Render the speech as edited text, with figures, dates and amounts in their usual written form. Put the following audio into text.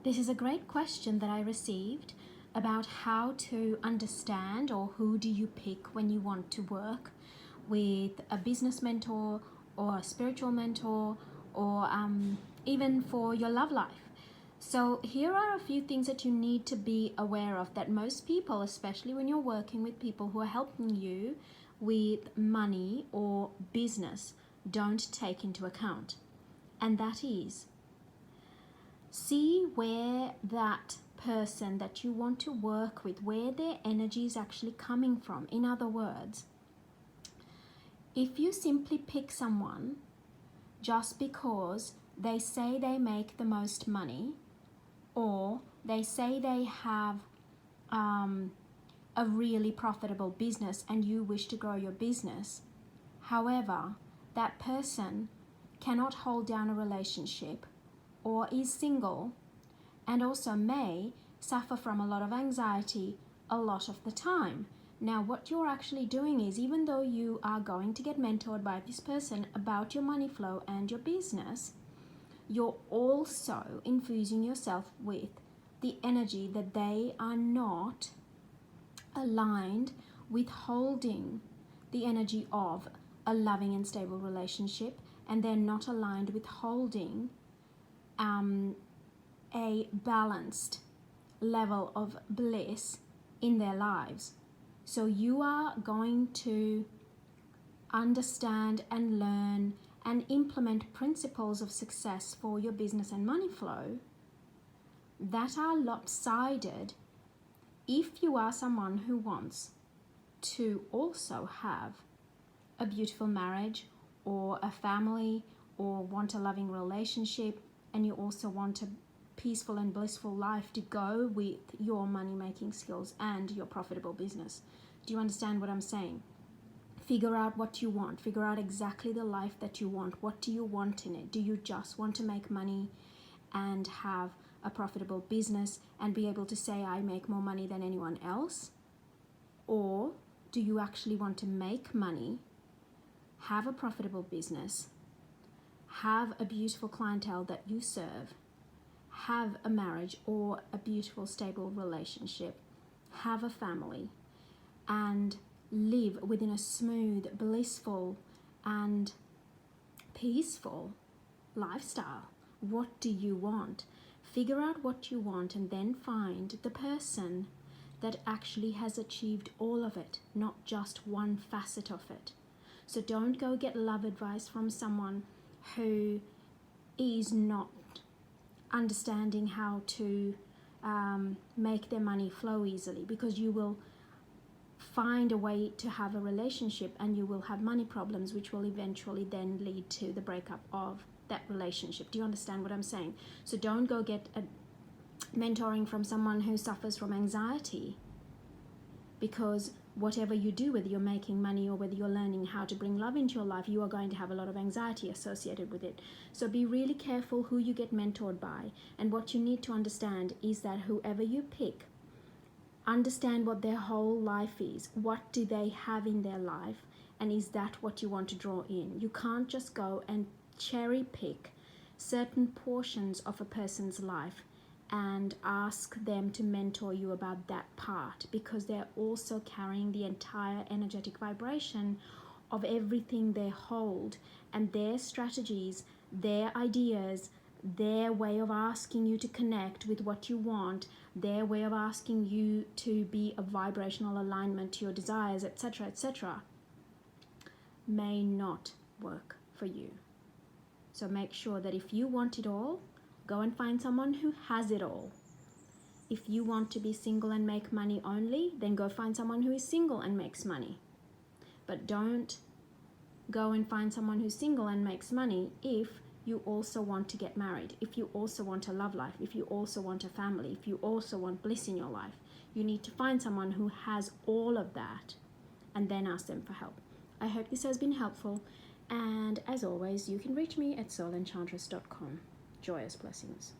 This is a great question that I received about how to understand, or who do you pick when you want to work with a business mentor or a spiritual mentor, or even for your love life. So here are a few things that you need to be aware of that most people, especially when you're working with people who are helping you with money or business, don't take into account. And that is, see where that person that you want to work with, where their energy is actually coming from. In other words, if you simply pick someone just because they say they make the most money, or they say they have a really profitable business and you wish to grow your business, however, that person cannot hold down a relationship or is single, and also may suffer from a lot of anxiety a lot of the time. Now, what you're actually doing is, even though you are going to get mentored by this person about your money flow and your business, you're also infusing yourself with the energy that they are not aligned with holding the energy of a loving and stable relationship, and they're not aligned with holding a balanced level of bliss in their lives. So you are going to understand and learn and implement principles of success for your business and money flow that are lopsided if you are someone who wants to also have a beautiful marriage or a family, or want a loving relationship, and you also want a peaceful and blissful life to go with your money-making skills and your profitable business. Do you understand what I'm saying? Figure out what you want. Figure out exactly the life that you want. What do you want in it? Do you just want to make money and have a profitable business and be able to say, I make more money than anyone else? Or do you actually want to make money, have a profitable business, have a beautiful clientele that you serve, have a marriage or a beautiful, stable relationship, have a family, and live within a smooth, blissful, and peaceful lifestyle? What do you want? Figure out what you want, and then find the person that actually has achieved all of it, not just one facet of it. So don't go get love advice from someone who is not understanding how to make their money flow easily, because you will find a way to have a relationship and you will have money problems, which will eventually then lead to the breakup of that relationship. Do you understand what I'm saying? So don't go get a mentoring from someone who suffers from anxiety, because whatever you do, whether you're making money or whether you're learning how to bring love into your life, you are going to have a lot of anxiety associated with it. So be really careful who you get mentored by. And what you need to understand is that whoever you pick, understand what their whole life is. What do they have in their life? And is that what you want to draw in? You can't just go and cherry pick certain portions of a person's life and ask them to mentor you about that part, because they're also carrying the entire energetic vibration of everything they hold, and their strategies, their ideas, their way of asking you to connect with what you want, their way of asking you to be a vibrational alignment to your desires, etc., etc., may not work for you. So make sure that if you want it all, go and find someone who has it all. If you want to be single and make money only, then go find someone who is single and makes money. But don't go and find someone who's single and makes money if you also want to get married, if you also want a love life, if you also want a family, if you also want bliss in your life. You need to find someone who has all of that and then ask them for help. I hope this has been helpful, and as always, you can reach me at soulenchantress.com. Joyous blessings.